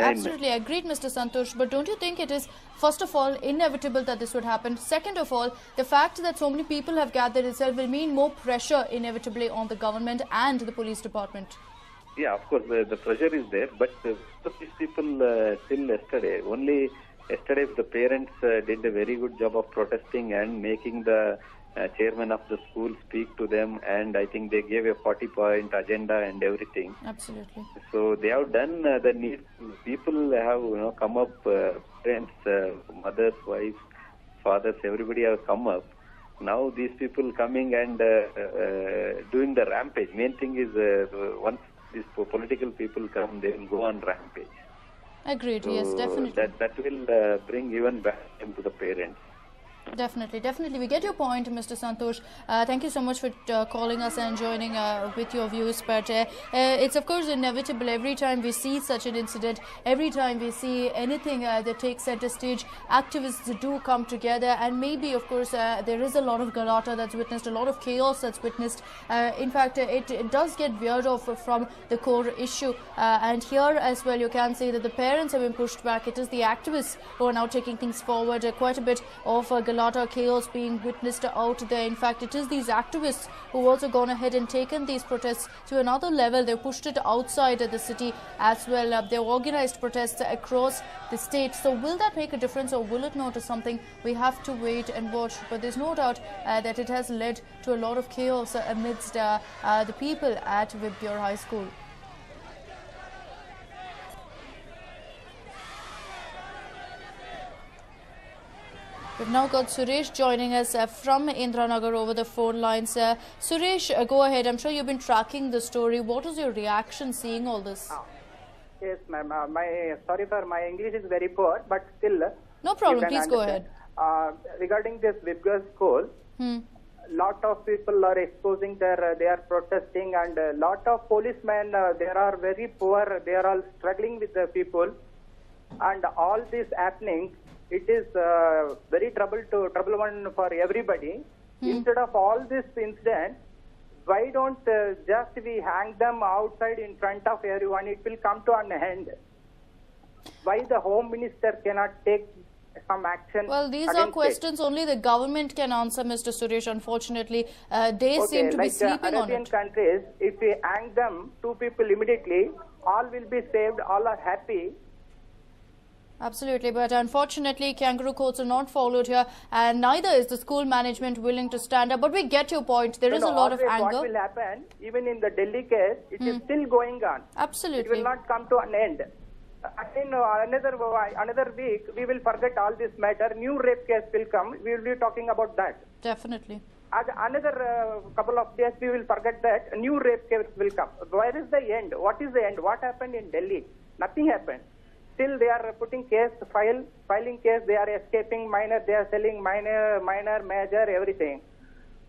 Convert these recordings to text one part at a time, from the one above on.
Absolutely agreed, Mr. Santosh. But don't you think it is, first of all, inevitable that this would happen? Second of all, the fact that so many people have gathered itself will mean more pressure inevitably on the government and the police department. Yeah, of course, the pressure is there. But these people till yesterday, only yesterday the parents did a very good job of protesting and making the chairman of the school speak to them, and I think they gave a 40-point agenda and everything. Absolutely. So they have done the need. People have come up, parents, mothers, wives, fathers, everybody have come up. Now these people coming and doing the rampage. Main thing is once these political people come, they will go on rampage. Agreed. So yes, definitely. That will bring even back to the parents. Definitely, definitely. We get your point, Mr. Santosh. Thank you so much for calling us and joining with your views. But it's, of course, inevitable. Every time we see such an incident, every time we see anything that takes center stage, activists do come together. And maybe, of course, there is a lot of galata that's witnessed, a lot of chaos that's witnessed. In fact, it does get veered off from the core issue. And here as well, you can see that the parents have been pushed back. It is the activists who are now taking things forward. Quite a bit of galata, chaos being witnessed out there. In fact, it is these activists who also gone ahead and taken these protests to another level. They pushed it outside of the city as well. They organized protests across the state. So will that make a difference, or will it not, is something we have to wait and watch. But there's no doubt that it has led to a lot of chaos amidst the people at Vibgyor High School. We've now got Suresh joining us from Indranagar over the phone lines. Suresh, go ahead. I'm sure you've been tracking the story. What is your reaction seeing all this? Yes, ma'am. Sorry, sir. My English is very poor, but still. No problem. Please go ahead. Regarding this Vibgyor school, lot of people are exposing they are protesting, and a lot of policemen, they are very poor. They are all struggling with the people, and all this happening. It is very trouble one for everybody. Instead of all this incident, why don't just we hang them outside in front of everyone? It will come to an end. Why the Home Minister cannot take some action? Well, these are questions only the government can answer, Mr. Suresh. Unfortunately, they seem to be sleeping on it. Arabian countries, if we hang them, 2 people immediately, all will be saved, all are happy. Absolutely, but unfortunately, kangaroo courts are not followed here, and neither is the school management willing to stand up. But we get your point. There is a lot of anger. What will happen, even in the Delhi case, it is still going on. Absolutely. It will not come to an end. In another week, we will forget all this matter. New rape case will come. We will be talking about that. Definitely. Another couple of days, we will forget that. A new rape case will come. Where is the end? What is the end? What happened in Delhi? Nothing happened. Still, they are putting case, filing case. They are escaping minor. They are selling minor, major, everything.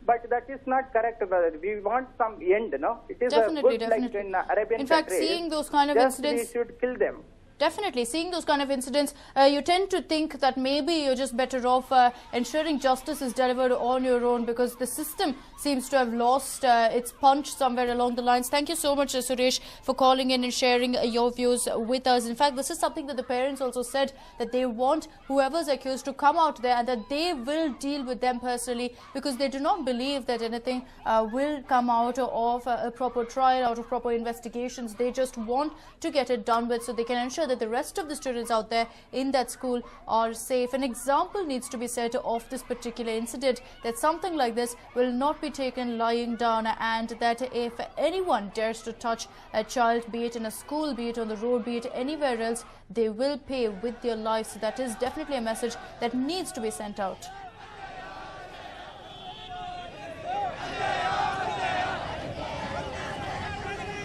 But that is not correct, brother. We want some end, no? It is definitely, a good like in Arabian in fact, countries, seeing those kind of incidents, we should kill them. Definitely, seeing those kind of incidents, you tend to think that maybe you're just better off ensuring justice is delivered on your own, because the system seems to have lost its punch somewhere along the lines. Thank you so much, Suresh, for calling in and sharing your views with us. In fact, this is something that the parents also said, that they want whoever's accused to come out there and that they will deal with them personally, because they do not believe that anything will come out of a proper trial, out of proper investigations. They just want to get it done with so they can ensure that the rest of the students out there in that school are safe. An example needs to be set of this particular incident, that something like this will not be taken lying down, and that if anyone dares to touch a child, be it in a school, be it on the road, be it anywhere else, they will pay with their lives. So that is definitely a message that needs to be sent out.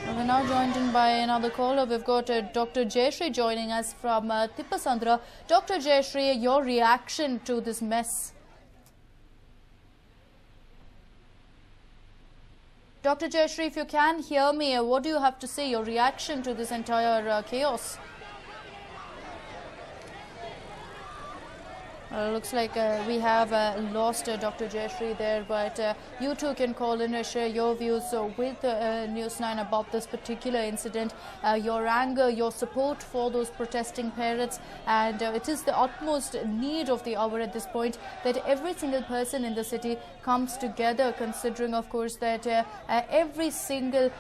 We're now joined in by another caller. We've got Dr. Jayashree joining us from Tippasandra. Dr. Jayashree, your reaction to this mess? Dr. Jayashree, if you can hear me, what do you have to say, your reaction to this entire chaos? Looks like we have lost Dr. Jayashree there, but you too can call in and share your views with News9 about this particular incident, your anger, your support for those protesting parents, and it is the utmost need of the hour at this point that every single person in the city comes together, considering, of course, that every single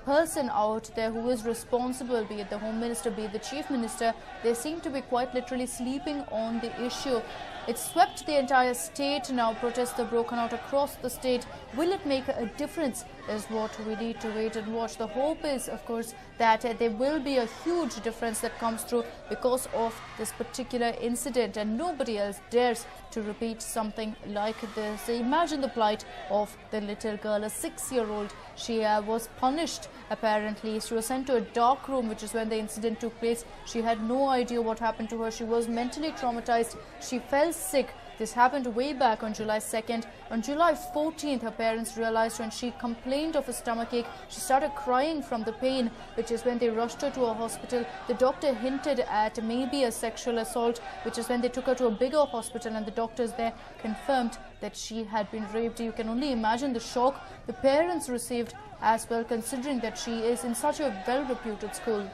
person out there who is responsible, be it the Home Minister, be it the Chief Minister, they seem to be quite literally sleeping on the issue. It's swept the entire state now. Protests have broken out across the state. Will it make a difference is what we need to wait and watch. The hope is, of course, that there will be a huge difference that comes through because of this particular incident, and nobody else dares to repeat something like this. Imagine the plight of the little girl, a 6-year-old. She was punished, apparently. She was sent to a dark room, which is when the incident took place. She had no idea what happened to her. She was mentally traumatized. She fell sick. This happened way back on July 2nd. On July 14th, her parents realized when she complained of a stomachache, she started crying from the pain, which is when they rushed her to a hospital. The doctor hinted at maybe a sexual assault, which is when they took her to a bigger hospital, and the doctors there confirmed that she had been raped. You can only imagine the shock the parents received as well, considering that she is in such a well-reputed school.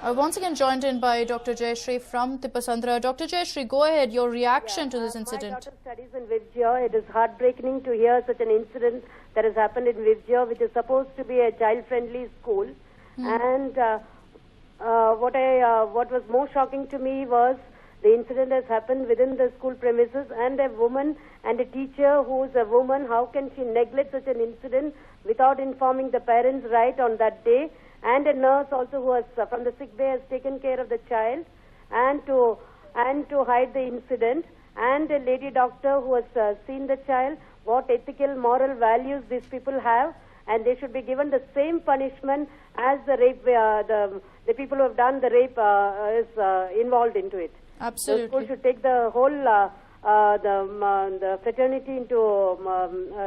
Once again joined in by Dr. Jayashree from Tipasandra. Dr. Jayashree, go ahead, your reaction to this incident. My daughter studies in Vijaya. It is heartbreaking to hear such an incident that has happened in Vijaya, which is supposed to be a child-friendly school. And what was more shocking to me was the incident has happened within the school premises, and a woman and a teacher who is a woman, how can she neglect such an incident without informing the parents right on that day? And a nurse also who was from the sick bay has taken care of the child and to hide the incident, and a lady doctor who has seen the child. What ethical, moral values these people have, and they should be given the same punishment as the rape. The people who have done the rape is involved into it. Absolutely. The school should take the whole the fraternity into.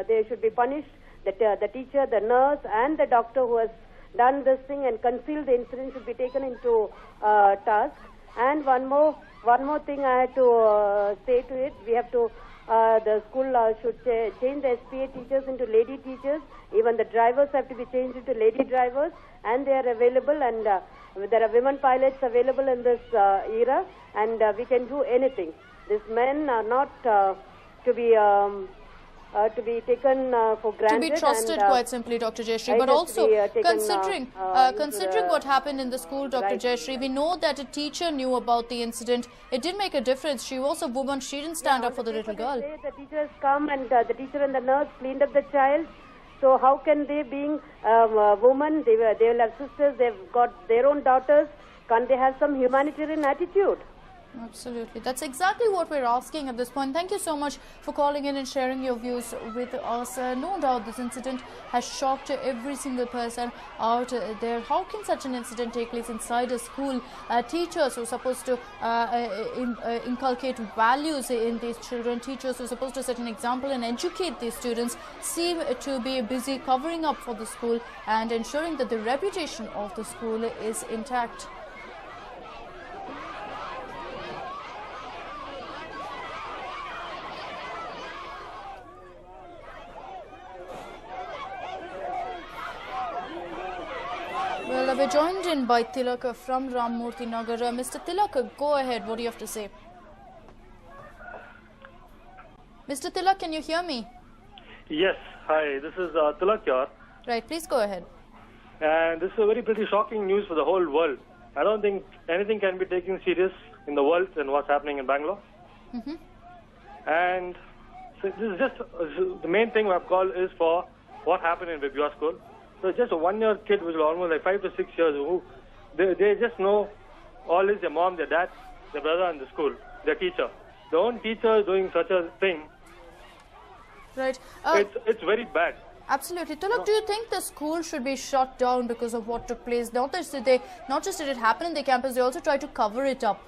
They should be punished. The teacher, the nurse, and the doctor who has done this thing and concealed the incident should be taken into task. And one more thing I had to say to it. We have to. The school should change the SPA teachers into lady teachers. Even the drivers have to be changed into lady drivers, and they are available. And there are women pilots available in this era, and we can do anything. These men are not to be taken for granted. To be trusted, quite simply, Dr. Jayashree. But also, considering what happened in the school, Dr. Jayashree, we know that a teacher knew about the incident. It did make a difference. She was a woman. She didn't stand up for the little girl. The teachers come, and the teacher and the nurse cleaned up the child. So how can they, being women, they will have sisters, they've got their own daughters. Can't they have some humanitarian attitude? Absolutely. That's exactly what we're asking at this point. Thank you so much for calling in and sharing your views with us. No doubt this incident has shocked every single person out there. How can such an incident take place inside a school? Teachers who are supposed to inculcate values in these children, teachers who are supposed to set an example and educate these students, seem to be busy covering up for the school and ensuring that the reputation of the school is intact. Well, we're joined in by Tilak from Rammurthy Nagar. Mr. Tilak, go ahead. What do you have to say? Mr. Tilak, can you hear me? Yes. Hi, this is Tilak here. Right, please go ahead. And this is a very pretty shocking news for the whole world. I don't think anything can be taken serious in the world than what's happening in Bangalore. And so this is just the main thing I've called is for what happened in Vibhya school. So just a 1-year kid, which is almost like 5 to 6 years, who they just know all is their mom, their dad, their brother, and the school, their teacher. Their own teacher doing such a thing. Right. It's very bad. Absolutely. Tilak, do you think the school should be shut down because of what took place? Not just did it happen in the campus, they also tried to cover it up.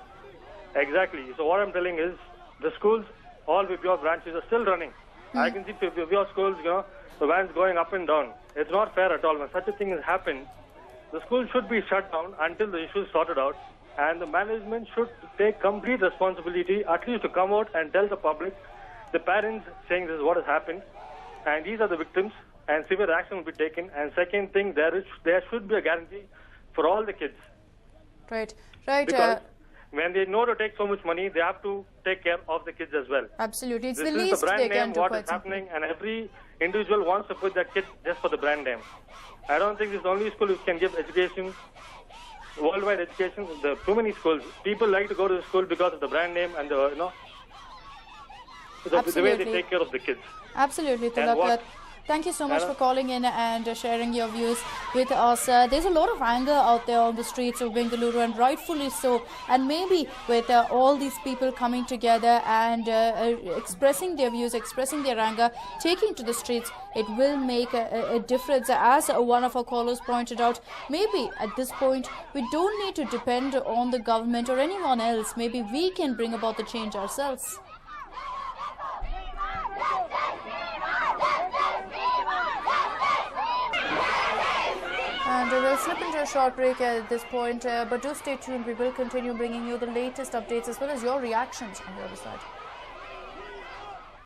Exactly. So what I'm telling is, the schools, all Vibhya branches are still running. I can see Vibhya schools, the vans going up and down. It's not fair at all. When such a thing has happened, the school should be shut down until the issue is sorted out, and the management should take complete responsibility, at least to come out and tell the public, the parents saying this is what has happened, and these are the victims, and severe action will be taken. And second thing, there should be a guarantee for all the kids. Right. Because when they know to take so much money, they have to take care of the kids as well. Absolutely. It's this the is least the brand they can name, do. what is happening, and every individual wants to put their kid just for the brand name. I don't think this is the only school which can give education, worldwide education. There are too many schools. People like to go to the school because of the brand name and the way they take care of the kids. Absolutely, Tilak. Thank you so much for calling in and sharing your views with us. There's a lot of anger out there on the streets of Bengaluru, and rightfully so. And maybe with all these people coming together and expressing their views, expressing their anger, taking to the streets, it will make a difference. As one of our callers pointed out, maybe at this point, we don't need to depend on the government or anyone else. Maybe we can bring about the change ourselves. And we'll slip into a short break at this point, but do stay tuned. We will continue bringing you the latest updates as well as your reactions on the other side.